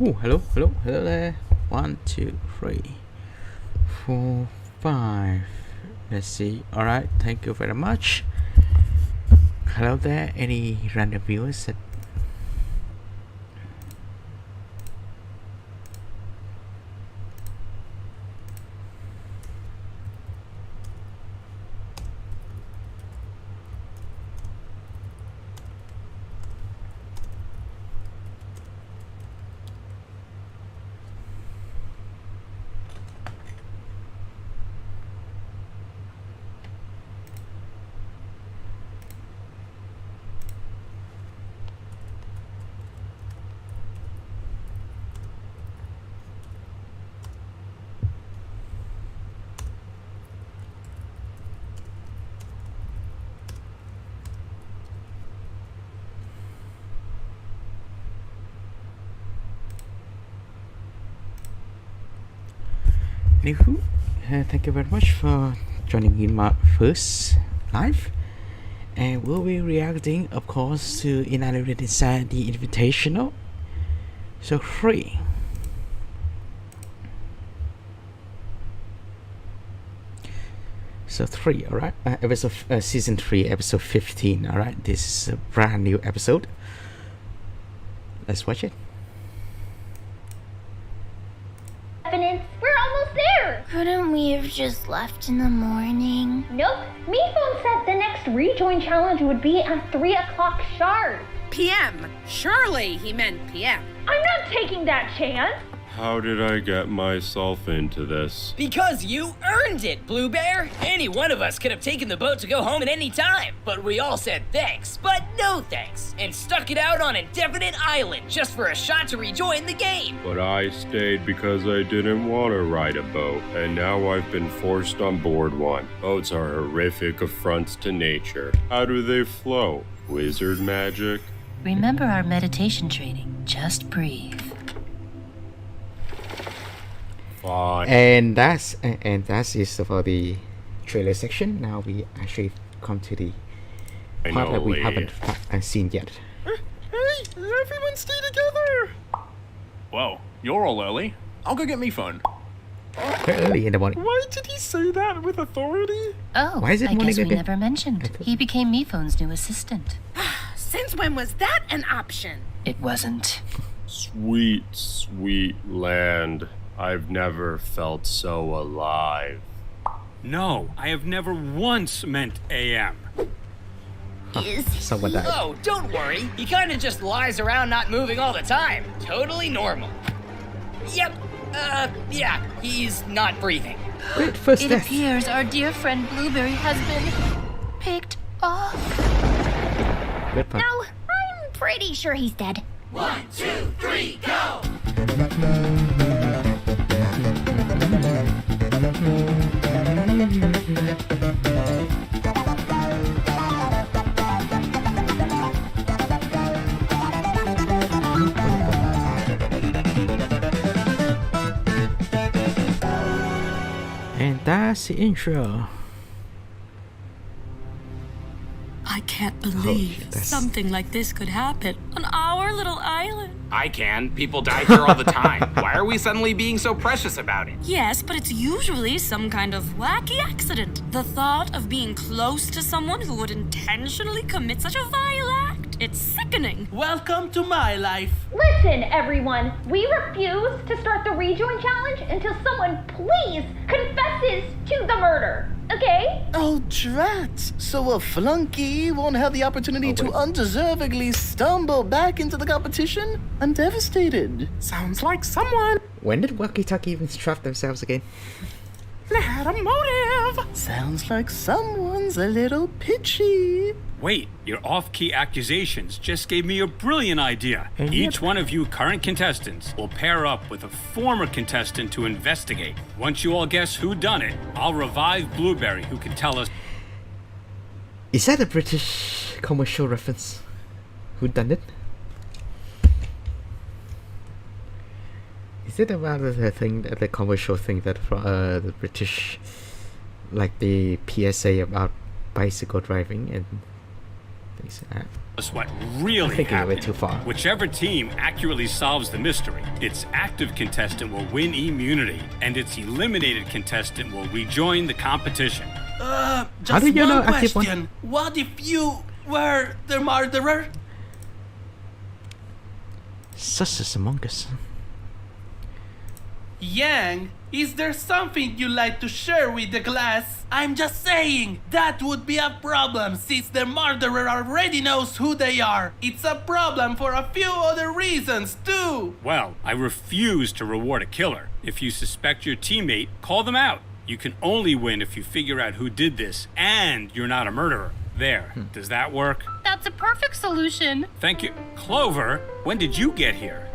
Oh, hello there. 1, 2, 3, 4, 5. Let's see. Alright, thank you very much. Hello there, any random viewers that Anywho, thank you very much for joining in my first live, and we'll be reacting, of course, to Inanimate Inside the Invitational. So 3. So 3, alright. Episode season 3, episode 15. Alright, this is a brand new episode. Let's watch it. We're almost there! Couldn't we have just left in the morning? Nope. Mephone said the next rejoin challenge would be at 3 o'clock sharp. PM. Surely he meant PM. I'm not taking that chance. How did I get myself into this? Because you earned it, Blue Bear! Any one of us could have taken the boat to go home at any time, but we all said thanks, but no thanks, and stuck it out on Indefinite Island just for a shot to rejoin the game. But I stayed because I didn't want to ride a boat, and now I've been forced on board one. Boats are horrific affronts to nature. How do they flow? Wizard magic? Remember our meditation training. Just breathe. Fine. And that's is for the trailer section. Now we actually come to the part that we haven't seen yet. Hey, everyone stay together! Whoa, you're all early. I'll go get me phone. Very early in the morning. Why did he say that with authority? Oh, Why is it I morning guess we again? never mentioned. He became Miphone's new assistant. Since when was that an option? It wasn't. Sweet, sweet land. I've never felt so alive. No, I have never once meant AM. Someone died. Oh, don't worry. He kinda just lies around not moving all the time. Totally normal. Yep, yeah, he's not breathing. Wait, first It death. appears our dear friend Blueberry has been picked off. Good part. No, I'm pretty sure he's dead. 1, 2, 3, go! And that's the intro. I can't believe that's- something like this could happen on our little island. I can. People die here all the time. Why are we suddenly being so precious about it? Yes, but it's usually some kind of wacky accident. The thought of being close to someone who would intentionally commit such a vile act, it's sickening. Welcome to my life. Listen, everyone. We refuse to start the rejoin challenge until someone please confesses to the murder. Okay? Oh, drat. So a flunky won't have the opportunity to undeservedly stumble back into the competition? I'm devastated. Sounds like someone When did Walkie Talkie even strap themselves again? had a motive. Sounds like someone's a little pitchy. Wait, your off-key accusations just gave me a brilliant idea. And Each yep. one of you current contestants will pair up with a former contestant to investigate. Once you all guess who done it, I'll revive Blueberry, who can tell us. Is that a British commercial reference? Who done it? Is it about the thing, the commercial thing that the British, like the PSA about bicycle driving, and Please, That's what really I think it happened. went too far. Whichever team accurately solves the mystery, its active contestant will win immunity, and its eliminated contestant will rejoin the competition. How do you know active one? question. What if you were the murderer? Sus is among us. Yang, is there something you'd like to share with the class? I'm just saying, that would be a problem since the murderer already knows who they are. It's a problem for a few other reasons too. Well, I refuse to reward a killer. If you suspect your teammate, call them out. You can only win if you figure out who did this, and you're not a murderer. There. Does that work? That's a perfect solution. Thank you. Clover, when did you get here?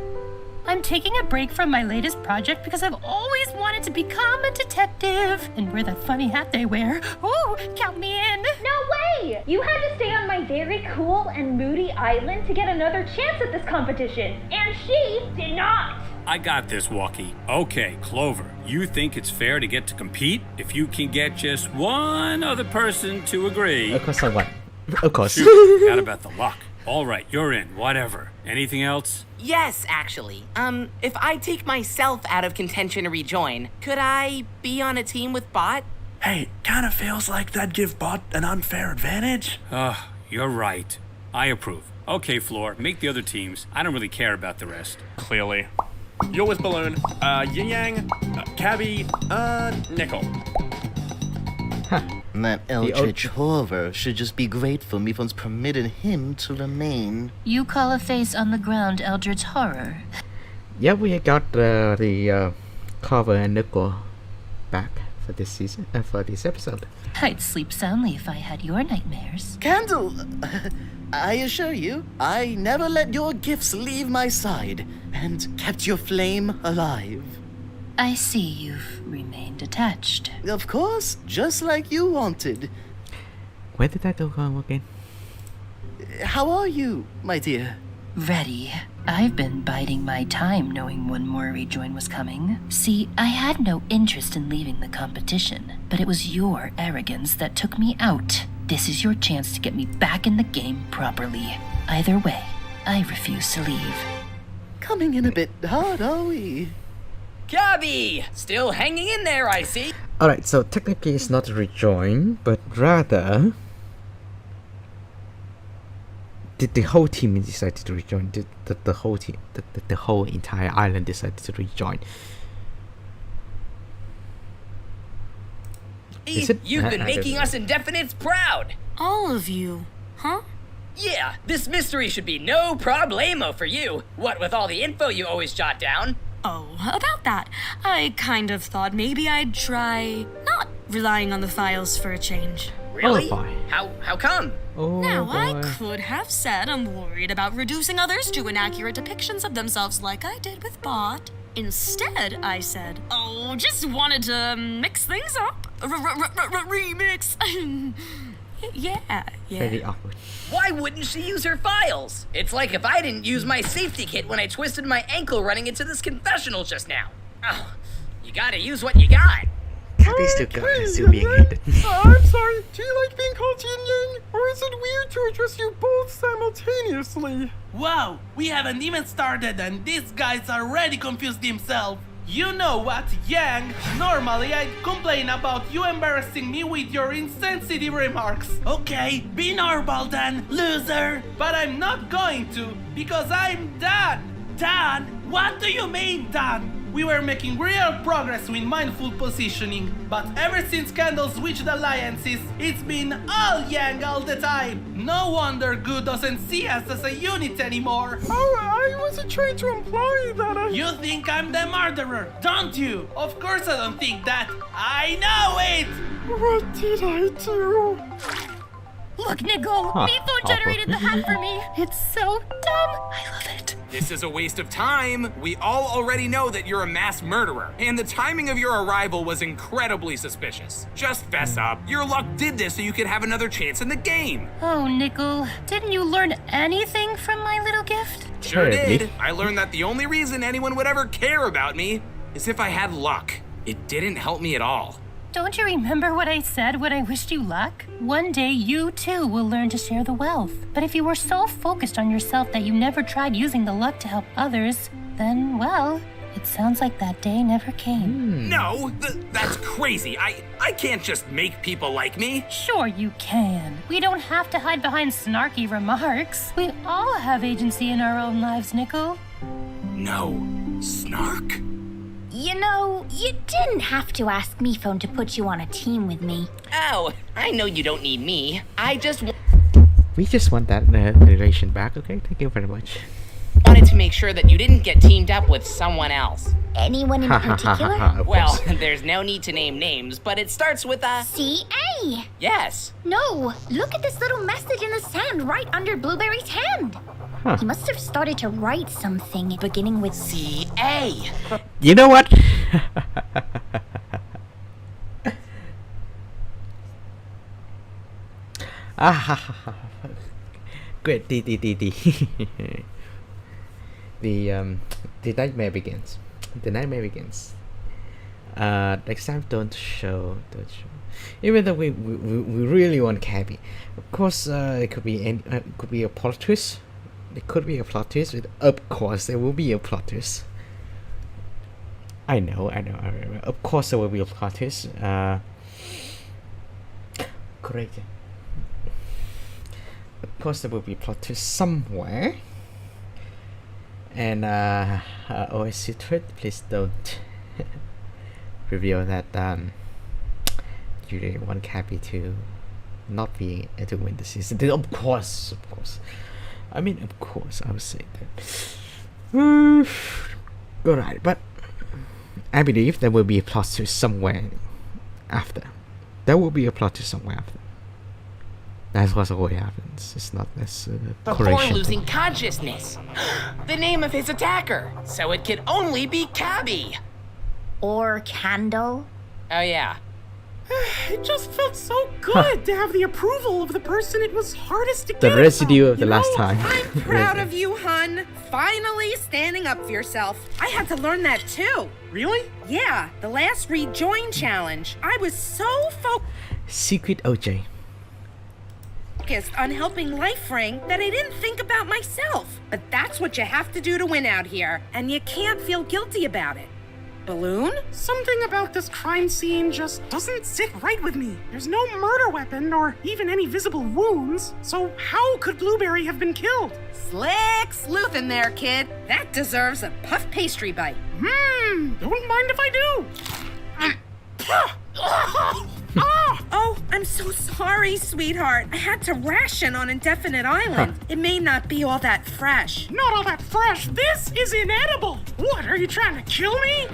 I'm taking a break from my latest project because I've always wanted to become a detective and wear that funny hat they wear. Ooh, count me in. No way! You had to stay on my very cool and moody island to get another chance at this competition, and she did not! I got this, Walkie. Okay, Clover, you think it's fair to get to compete? If you can get just one other person to agree... Of course I won. Of course. Shoot, forgot about the luck. All right, you're in, whatever. Anything else? Yes, actually. If I take myself out of contention to rejoin, could I be on a team with Bot? Hey, kinda feels like that'd give Bot an unfair advantage. You're right. I approve. Okay, Floor, make the other teams. I don't really care about the rest. Clearly. You're with Balloon, Yin Yang, Cabby, Nickel. That eldritch horror should just be grateful Miffon's permitted him to remain. You call a face on the ground eldritch horror. Yeah, we got the Clover and Nickel back for this season, for this episode. I'd sleep soundly if I had your nightmares. Candle, I assure you, I never let your gifts leave my side and kept your flame alive. I see you've remained attached. Of course, just like you wanted. Where did that go again? How are you, my dear? Ready. I've been biding my time knowing one more rejoin was coming. See, I had no interest in leaving the competition, but it was your arrogance that took me out. This is your chance to get me back in the game properly. Either way, I refuse to leave. Coming in a bit hard, are we? Cabby! Still hanging in there, I see. Alright, so technically it's not a rejoin, but rather... Did the whole team decide to rejoin? Did the whole team, the whole entire island decided to rejoin? Is it? You've been making us indefinites proud. All of you, huh? Yeah, this mystery should be no problemo for you. What with all the info you always jot down. Oh, about that. I kind of thought maybe I'd try not relying on the files for a change. Really? Oh boy. How come? Oh Now, boy. I could have said I'm worried about reducing others to inaccurate depictions of themselves like I did with Bot. Instead, I said, oh, just wanted to mix things up. Remix. Yeah. Very awkward. Why wouldn't she use her files? It's like if I didn't use my safety kit when I twisted my ankle running into this confessional just now. Oh, you gotta use what you got. Cabby's still being hated. I'm sorry, do you like being called Yin Yang? Or is it weird to address you both simultaneously? Wow, we haven't even started and this guy's already confused himself. You know what, Yang? Normally I'd complain about you embarrassing me with your insensitive remarks. Okay, be normal then, loser. But I'm not going to, because I'm done. Done? What do you mean done? We were making real progress with mindful positioning, but ever since Candle switched alliances, it's been all Yang all the time. No wonder Gu doesn't see us as a unit anymore. Oh, I wasn't trying to imply that I... You think I'm the murderer, don't you? Of course I don't think that. I know it! What did I do? Look, Nicole, Mifo generated the hat for me. It's so dumb. I love it. This is a waste of time. We all already know that you're a mass murderer, and the timing of your arrival was incredibly suspicious. Just fess up. Your luck did this so you could have another chance in the game. Oh, Nickel, didn't you learn anything from my little gift? Sure did. I learned that the only reason anyone would ever care about me is if I had luck. It didn't help me at all. Don't you remember what I said when I wished you luck? One day you too will learn to share the wealth. But if you were so focused on yourself that you never tried using the luck to help others, then, well, it sounds like that day never came. No, that's crazy. I can't just make people like me. Sure you can. We don't have to hide behind snarky remarks. We all have agency in our own lives, Nickel. No. Snark? You know, you didn't have to ask me phone to put you on a team with me. Oh, I know you don't need me. We just want that relation back, okay? Thank you very much. Wanted to make sure that you didn't get teamed up with someone else. Anyone in particular? Well, there's no need to name names, but it starts with a... C.A. Yes. No, look at this little message in the sand right under Blueberry's hand. Huh. He must have started to write something beginning with C.A. You know what? Great. The nightmare begins. The nightmare begins. Next time, don't show. Even though we really want Cabby, of course, it could be a plot twist. It could be a plot twist. Of course, there will be a plot twist. I know. Of course, there will be a plot twist. Great. Of course, there will be a plot twist somewhere. And always secret. Please don't reveal that. You really want Cabby to not be able to win the season. Then of course. I mean, of course, I would say that. Alright, but I believe there will be a plot twist somewhere after. There will be a plot twist somewhere after. That's what always happens. It's not necessarily Before losing consciousness. The name of his attacker. So it could only be Cabby. Or Candle. Oh, yeah. It just felt so good to have the approval of the person it was hardest to get. The residue of the last time. I'm proud of you, hun. Finally standing up for yourself. I had to learn that too. Really? Yeah, the last rejoin challenge. I was so Secret OJ. focused on helping Life-Ring that I didn't think about myself. But that's what you have to do to win out here, and you can't feel guilty about it. Balloon? Something about this crime scene just doesn't sit right with me. There's no murder weapon or even any visible wounds. So how could Blueberry have been killed? Slick sleuth in there, kid. That deserves a puff pastry bite. Don't mind if I do. Oh, I'm so sorry, sweetheart. I had to ration on Indefinite Island. It may not be all that fresh. Not all that fresh. This is inedible. What, are you trying to kill me?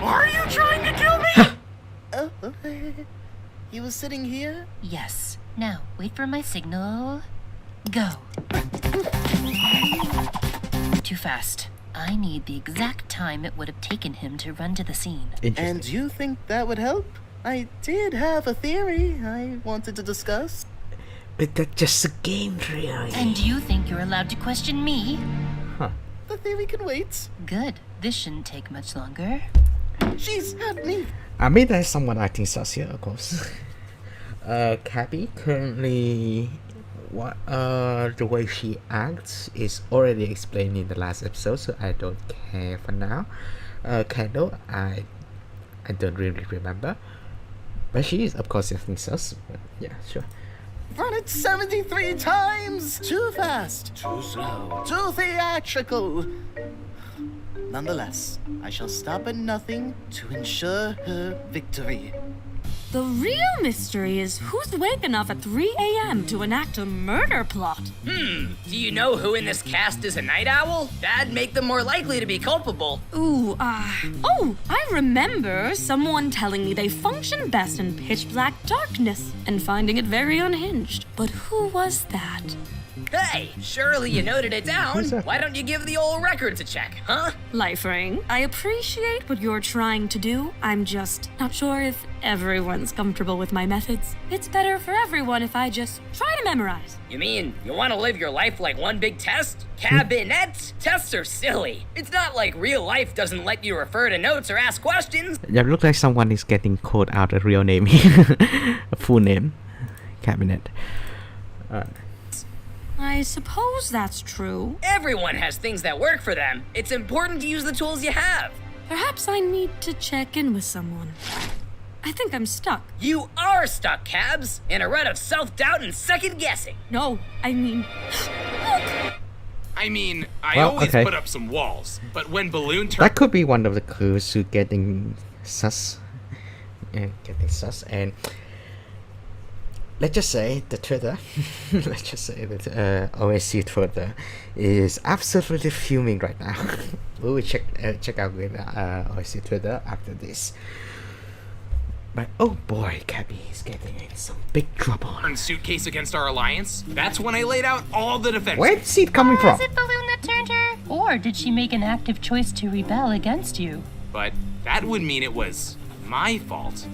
Are you trying to kill me? He was sitting here? Yes. Now, wait for my signal. Go. Too fast. I need the exact time it would have taken him to run to the scene. And you think that would help? I did have a theory I wanted to discuss. But that's just a game, really. And you think you're allowed to question me? Huh. The theory can wait. Good. This shouldn't take much longer. She's had me. I mean, there's someone acting sus here, of course. Cabby currently, the way she acts is already explained in the last episode, so I don't care for now. Candle, I don't really remember, but she is, of course, acting sus. But yeah, sure. Run it 73 times! Too fast, too slow, too theatrical. Nonetheless, I shall stop at nothing to ensure her victory. The real mystery is who's awake enough at 3 a.m. to enact a murder plot. Do you know who in this cast is a night owl? That'd make them more likely to be culpable. Oh, I remember someone telling me they function best in pitch black darkness and finding it very unhinged. But who was that? Hey, surely you noted it down. Why don't you give the old records a check, huh? Life-Ring, I appreciate what you're trying to do. I'm just not sure if everyone's comfortable with my methods. It's better for everyone if I just try to memorize. You mean you want to live your life like one big test? Cabinet? Tests are silly. It's not like real life doesn't let you refer to notes or ask questions. Yeah, it looks like someone is getting called out a real name here. A full name. Cabinet. I suppose that's true. Everyone has things that work for them. It's important to use the tools you have. Perhaps I need to check in with someone. I think I'm stuck. You are stuck, Cabs, in a rut of self-doubt and second-guessing. No, I mean... Look! I always put up some walls, but when Balloon turned... That could be one of the clues to getting sus. And let's just say the Twitter, OSC Twitter is absolutely fuming right now. We will check out with OSC Twitter after this. But oh boy, Cabby is getting in some big trouble. Suitcase against our alliance? That's when I laid out all the defenses. Where's it coming from? Was it Balloon that turned her? Or did she make an active choice to rebel against you? But that would mean it was my fault.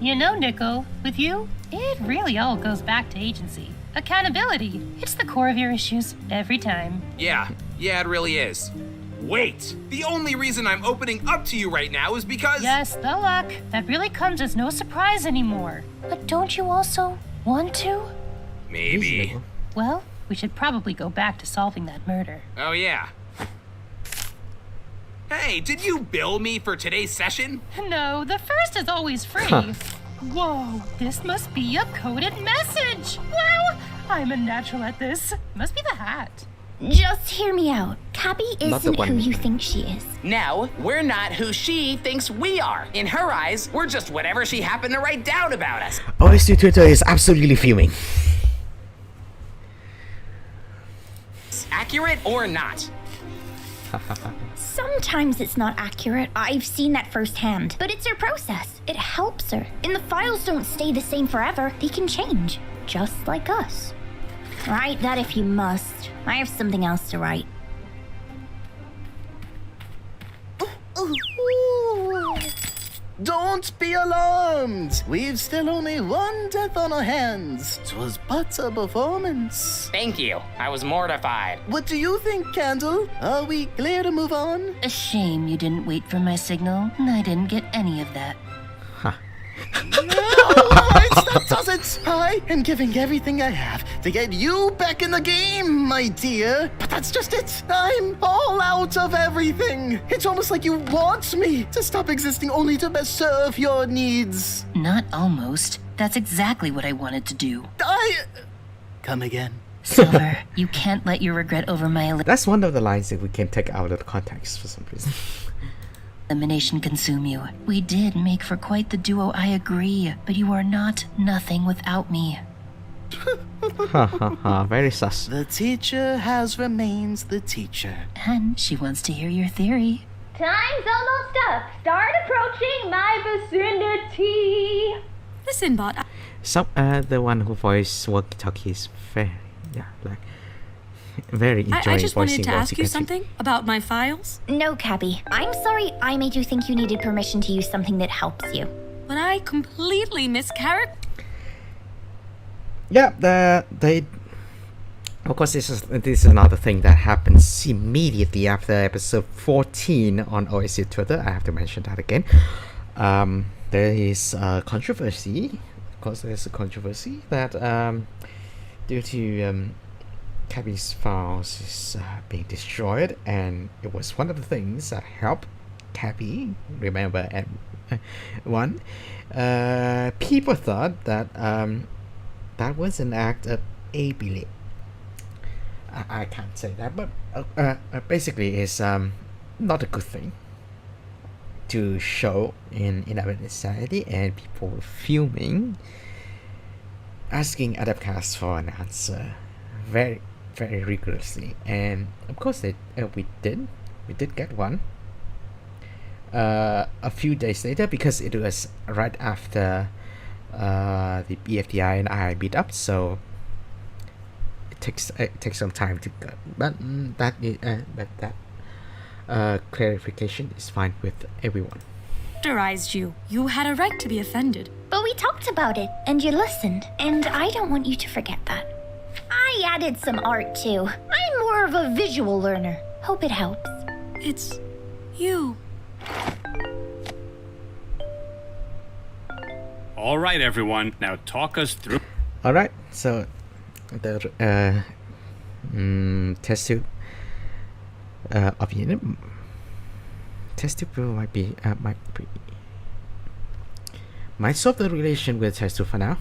You know, Nico, with you, it really all goes back to agency. Accountability. It's the core of your issues every time. Yeah, it really is. Wait, the only reason I'm opening up to you right now is because... Yes, the luck. That really comes as no surprise anymore. But don't you also want to? Maybe. Well, we should probably go back to solving that murder. Oh, yeah. Hey, did you bill me for today's session? No, the first is always free. Whoa, this must be a coded message. Wow, I'm a natural at this. Must be the hat. Just hear me out. Cabby isn't who you think she is. Now, we're not who she thinks we are. In her eyes, we're just whatever she happened to write down about us. OSC Twitter is absolutely fuming. Accurate or not? Sometimes it's not accurate. I've seen that firsthand. But it's her process. It helps her. And the files don't stay the same forever. They can change. Just like us. Write that if you must. I have something else to write. Don't be alarmed. We've still only one death on our hands. 'Twas but a performance. Thank you. I was mortified. What do you think, Candle? Are we clear to move on? A shame you didn't wait for my signal. I didn't get any of that. That does it! I am giving everything I have to get you back in the game, my dear. But that's just it. I'm all out of everything. It's almost like you want me to stop existing only to best serve your needs. Not almost. That's exactly what I wanted to do. Come again. Silver, you can't let your regret over my That's one of the lines that we can take out of the context for some reason. elimination consume you. We did make for quite the duo, I agree, but you are not nothing without me. Very sus. The teacher has remained the teacher. And she wants to hear your theory. Time's almost up. Start approaching my vicinity. Listen, bot. The one who voiced walkie-talkie is very enjoying I just wanted to ask you walkie-talkie. something about my files. No, Cabby. I'm sorry I made you think you needed permission to use something that helps you. But I completely mischaracterized. Yeah, they. Of course, this is another thing that happens immediately after episode 14 on OSC Twitter. I have to mention that again. There is a controversy. Of course, there's a controversy that due to Cabby's files is being destroyed, and it was one of the things that helped Cabby. Remember, one people thought that that was an act of ability. I can't say that, but basically it's not a good thing to show in our society, and people were fuming, asking other casts for an answer very, very rigorously, and of course we did get one a few days later, because it was right after the BFDI and I beat up, so it takes some time to go, but that clarification is fine with everyone. You had a right to be offended. But we talked about it, and you listened, and I don't want you to forget that. I added some art too. I'm more more of a visual learner. Hope it helps. It's you. All right, everyone. Now talk us through. All right. So the test tube of unit. Test tube might solve the relation with test tube for now.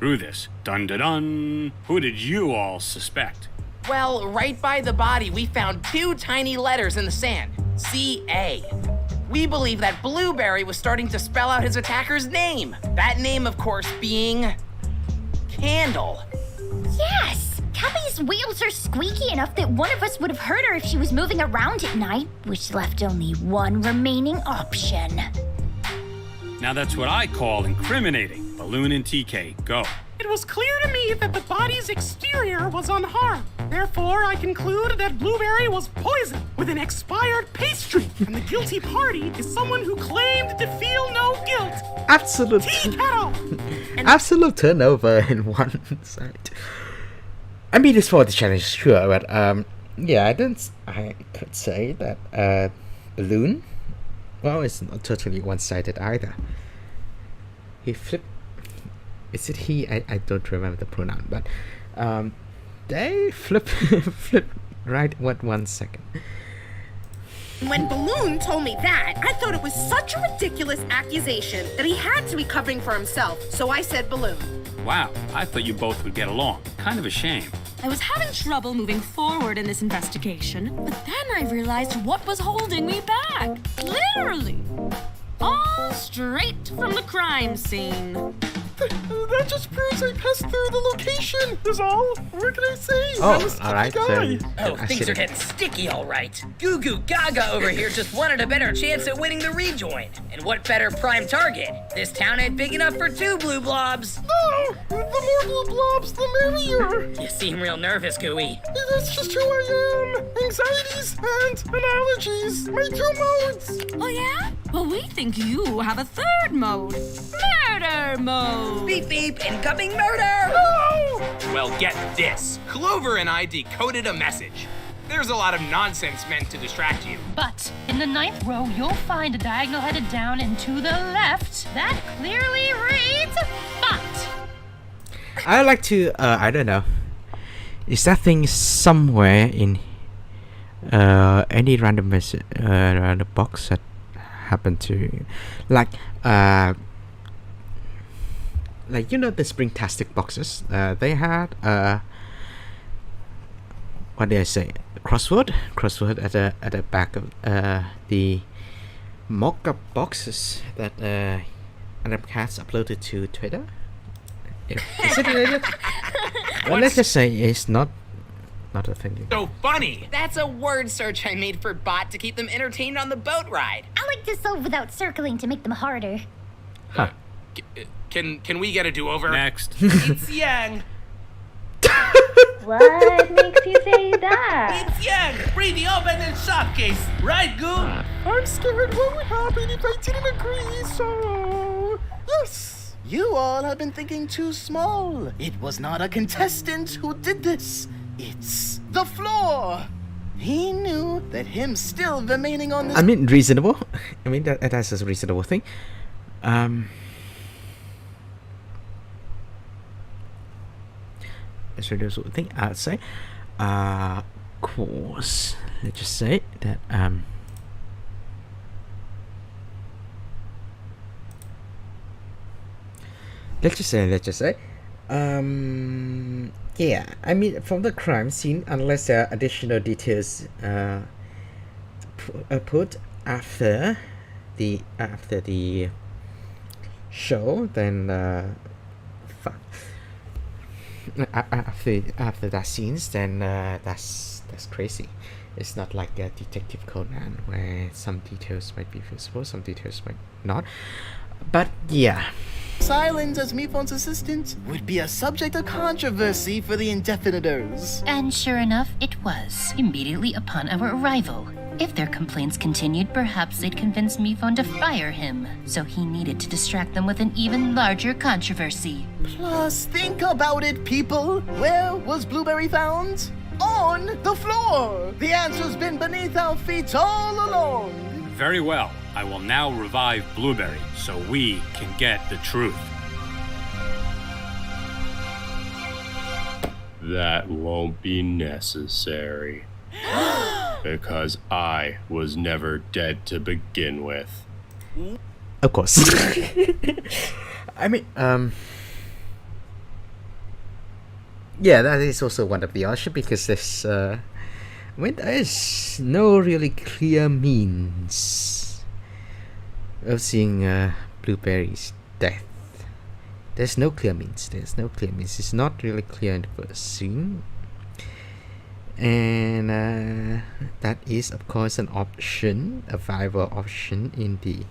Through this. Dun dun dun. Who did you all suspect? Well, right by the body, we found 2 tiny letters in the sand. C.A. We believe that Blueberry was starting to spell out his attacker's name. That name, of course, being... Candle. Yes! Cappy's wheels are squeaky enough that one of us would have heard her if she was moving around at night, which left only one remaining option. Now that's what I call incriminating. Balloon and TK, go. It was clear to me that the body's exterior was unharmed. Therefore, I conclude that Blueberry was poisoned with an expired pastry, and the guilty party is someone who claimed to feel no guilt. Absolute. Tea kettle! Absolute turnover in one side. I mean, it's for the challenge, sure, but yeah, I could say that Balloon, well, it's not totally one-sided either. He flipped. Is it he? I don't remember the pronoun, but they flip right 1 second. When Balloon told me that, I thought it was such a ridiculous accusation that he had to be covering for himself, so I said Balloon. Wow, I thought you both would get along. Kind of a shame. I was having trouble moving forward in this investigation, but then I realized what was holding me back. Literally. All straight from the crime scene. That just proves I passed through the location, is all. What can I say? Oh, alright, guy. Oh, things are getting sticky, all right. Goo Goo Gaga over here just wanted a better chance at winning the rejoin. And what better prime target? This town ain't big enough for 2 blue blobs. No! The more blue blobs, the merrier. You seem real nervous, Gooey. That's just who I am. Anxieties and allergies. My 2 modes. Oh, yeah? Well, we think you have a 3rd mode. Murder mode. Beep beep, incoming murder! No! Well, get this. Clover and I decoded a message. There's a lot of nonsense meant to distract you. But in the 9th row, you'll find a diagonal headed down and to the left that clearly reads but. I like to, I don't know. Is that thing somewhere in any random box that happened to, like you know the Springtastic boxes? They had what did I say? Crossword at the back of the mock-up boxes that Adam Cats uploaded to Twitter. Is it related? Well, let's just say it's not a thing. So funny! That's a word search I made for Bot to keep them entertained on the boat ride. I like to solve without circling to make them harder. Huh. Can we get a do-over? Next. It's Yang. What makes you say that? It's Yang. Free the oven and showcase. Right, Goo? I'm scared what would happen if I didn't agree, so... Yes! You all have been thinking too small. It was not a contestant who did this. It's the floor. He knew that him still remaining on this... I mean, reasonable. I mean, that's a reasonable thing. That's a reasonable thing, I'd say. Course. Let's just say that, Let's just say. Yeah, I mean, from the crime scene, unless there are additional details put after the show, then after that scenes, then that's crazy. It's not like a Detective Conan where some details might be visible, some details might not. But yeah. Silence as Miphone's assistant would be a subject of controversy for the indefinitors. And sure enough, it was, immediately upon our arrival. If their complaints continued, perhaps they'd convince Miphone to fire him. So he needed to distract them with an even larger controversy. Plus, think about it, people. Where was Blueberry found? on the floor. The answer's been beneath our feet all along. Very well. I will now revive Blueberry so we can get the truth. That won't be necessary. Because I was never dead to begin with. Of course. I mean, yeah, that is also one of the options because there's, when there is no really clear means of seeing Blueberry's death. There's no clear means. It's not really clear in the first scene. And that is, of course, an option, a viable option in the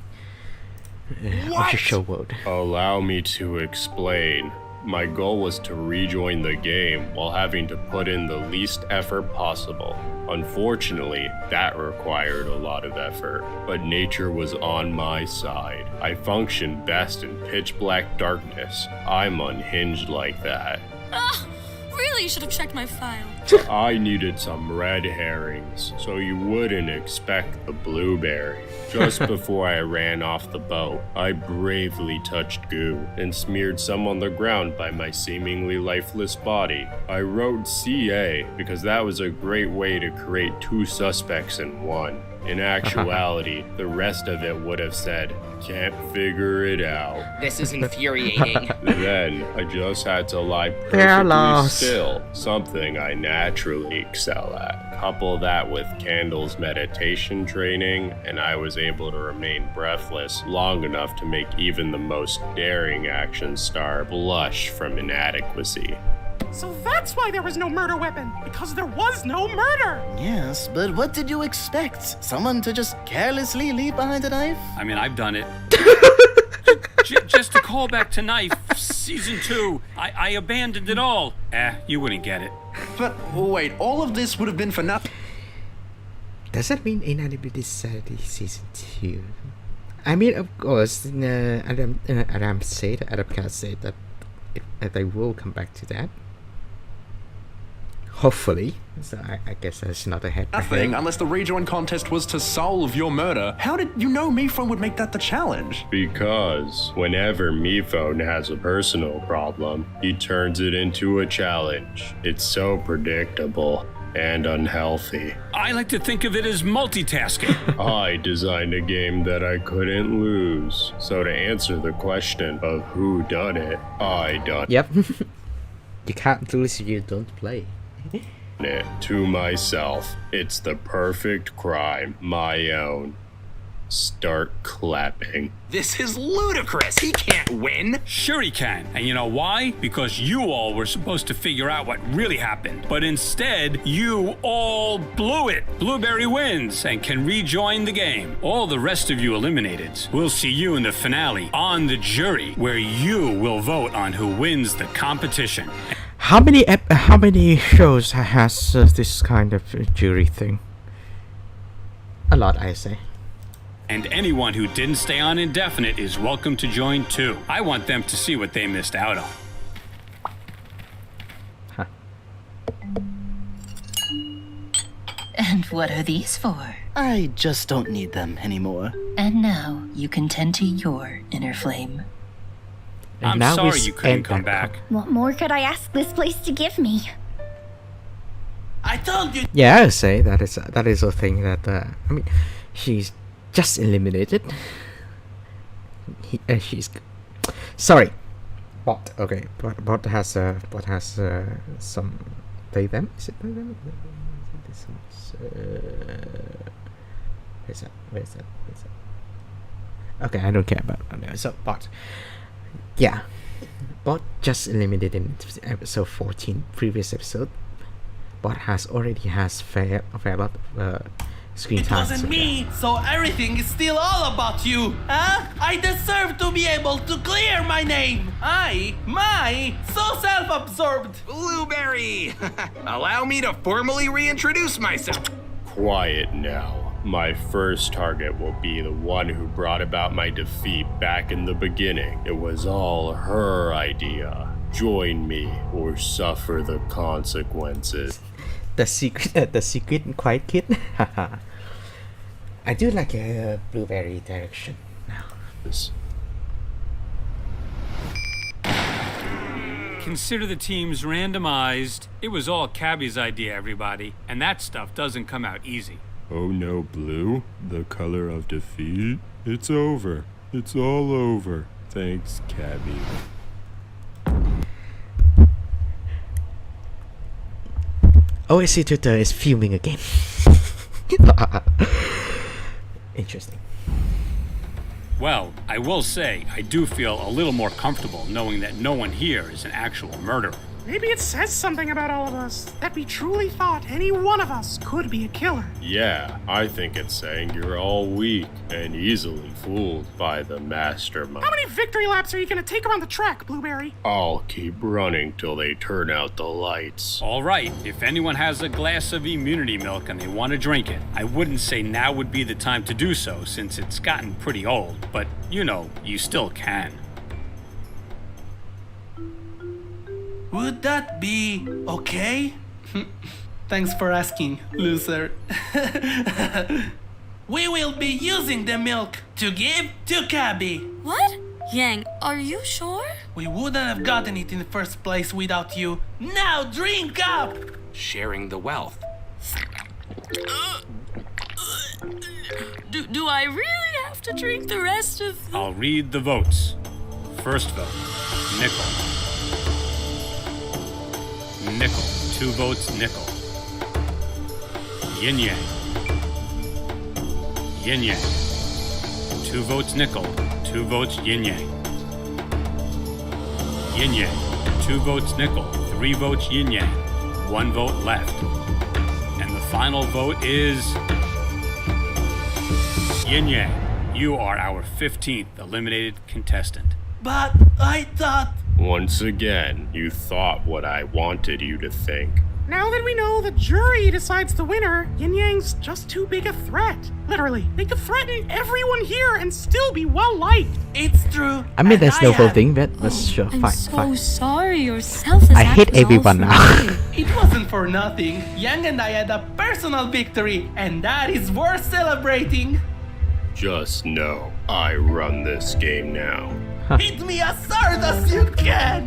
official world. Allow me to explain. My goal was to rejoin the game while having to put in the least effort possible. Unfortunately, that required a lot of effort, but nature was on my side. I functioned best in pitch black darkness. I'm unhinged like that. Really should have checked my file. I needed some red herrings, so you wouldn't expect the blueberry. Just before I ran off the boat, I bravely touched goo and smeared some on the ground by my seemingly lifeless body. I wrote CA because that was a great way to create 2 suspects in one. In actuality, the rest of it would have said, "Can't figure it out." This is infuriating. Then I just had to lie perfectly still, something I naturally excel at. Couple that with Candle's meditation training, and I was able to remain breathless long enough to make even the most daring action star blush from inadequacy. So that's why there was no murder weapon, because there was no murder! Yes, but what did you expect? Someone to just carelessly leave behind a knife? I mean, I've done it. Just to call back to Knife, Season 2, I abandoned it all. You wouldn't get it. But wait, all of this would have been for nothing. Does that mean Inanimate Society Season 2? I mean, of course, Adam Cat said that they will come back to that. Hopefully. So I guess that's not a head. Nothing, unless the rejoin contest was to solve your murder. How did you know MePhone would make that the challenge? Because whenever MePhone has a personal problem, he turns it into a challenge. It's so predictable and unhealthy. I like to think of it as multitasking. I designed a game that I couldn't lose. So to answer the question of who done it, I done it. Yep. You can't lose if you don't play. It to myself. It's the perfect crime, my own. Start clapping. This is ludicrous. He can't win. Sure he can. And you know why? Because you all were supposed to figure out what really happened. But instead, you all blew it. Blueberry wins and can rejoin the game. All the rest of you eliminated. We'll see you in the finale on the jury, where you will vote on who wins the competition. How many shows has this kind of jury thing? A lot, I say. And anyone who didn't stay on indefinite is welcome to join too. I want them to see what they missed out on. Huh. And what are these for? I just don't need them anymore. And now you can tend to your inner flame. And I'm sorry you couldn't come back. What more could I ask this place to give me? I told you. Yeah, I would say that is a thing that I mean, she's just eliminated. She's sorry. Bot. Okay. Bot has some they them. Is it they them? This one's Where's that? Okay, I don't care about that. So bot. Yeah, Bot just eliminated in episode 14, previous episode. Bot already has fair lot of screen time. It wasn't me, so everything is still all about you, huh? I deserve to be able to clear my name. So self-absorbed. Blueberry! Allow me to formally reintroduce myself. Quiet now. My first target will be the one who brought about my defeat back in the beginning. It was all her idea. Join me or suffer the consequences. the secret quiet kid. I do like a blueberry direction now. Consider the teams randomized. It was all Cabby's idea, everybody. And that stuff doesn't come out easy. Oh no, Blue. The color of defeat. It's over. It's all over. Thanks, Cabby. OSC Twitter is fuming again. Interesting. Well, I will say, I do feel a little more comfortable knowing that no one here is an actual murderer. Maybe it says something about all of us, that we truly thought any one of us could be a killer. Yeah, I think it's saying you're all weak and easily fooled by the mastermind. How many victory laps are you gonna take around the track, Blueberry? I'll keep running till they turn out the lights. All right, if anyone has a glass of immunity milk and they want to drink it, I wouldn't say now would be the time to do so since it's gotten pretty old, but you know, you still can. Would that be okay? Thanks for asking, loser. We will be using the milk to give to Cabby. What? Yang, are you sure? We wouldn't have gotten it in the first place without you. Now drink up! Sharing the wealth. Do I really have to drink the rest of the... I'll read the votes. First vote, nickel. Nickel. 2 votes, nickel. Yin Yang. Yin Yang. 2 votes, nickel. 2 votes, Yin Yang. Yin Yang. 2 votes, nickel. 3 votes, Yin Yang. 1 vote left. And the final vote is... Yin Yang. You are our 15th eliminated contestant. But I thought... Once again, you thought what I wanted you to think. Now that we know the jury decides the winner, Yin Yang's just too big a threat. Literally, they could threaten everyone here and still be well liked. It's true. I mean, there's no voting, but sure, I'm fine, so fine. sorry. Your selfless I act hate was all everyone for now. me. It wasn't for nothing. Yang and I had a personal victory, and that is worth celebrating. Just know, I run this game now. Hit me as hard as you can!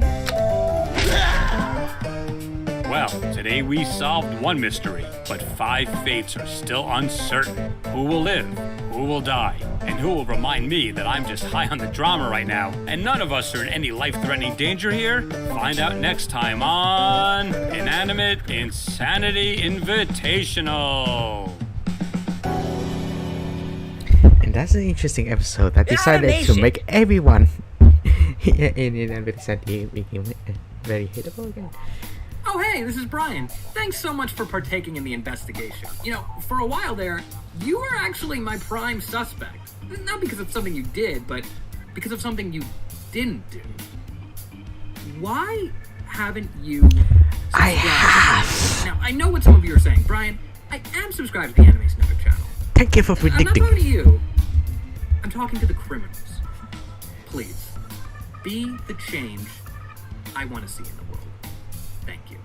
Well, today we solved one mystery, but 5 fates are still uncertain. Who will live? Who will die? And who will remind me that I'm just high on the drama right now, and none of us are in any life-threatening danger here? Find out next time on Inanimate Insanity Invitational. And that's an interesting episode that decided to make everyone in Inanimate Insanity became very hateable again. Oh, hey, this is Brian. Thanks so much for partaking in the investigation. You know, for a while there, you were actually my prime suspect. Not because of something you did, but because of something you didn't do. Why haven't you subscribed? I have. Now, I know what some of you are saying. Brian, I am subscribed to the Anime Snippet channel. Thank you for I'm not predicting. talking to you. I'm talking to the criminals. Please, be the change I want to see in the world. Thank you.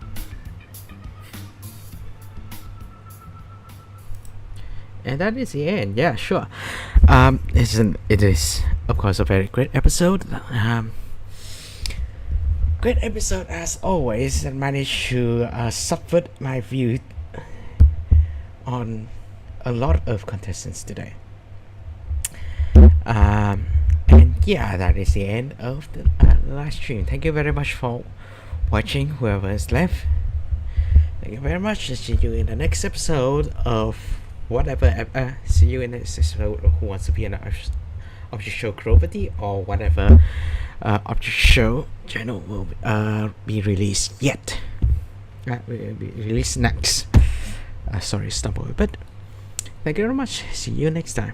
And that is the end. Yeah, sure. It is of course a very great episode. Great episode as always, and managed to subvert my view on a lot of contestants today. And yeah, that is the end of the live stream. Thank you very much for watching, whoever is left. Thank you very much. See you in the next episode of whatever. See you in the next episode of Who Wants to Be an Object Show Gravity, or whatever Object Show channel will be released yet. Will be released next. Sorry, stumbled a bit. Thank you very much. See you next time.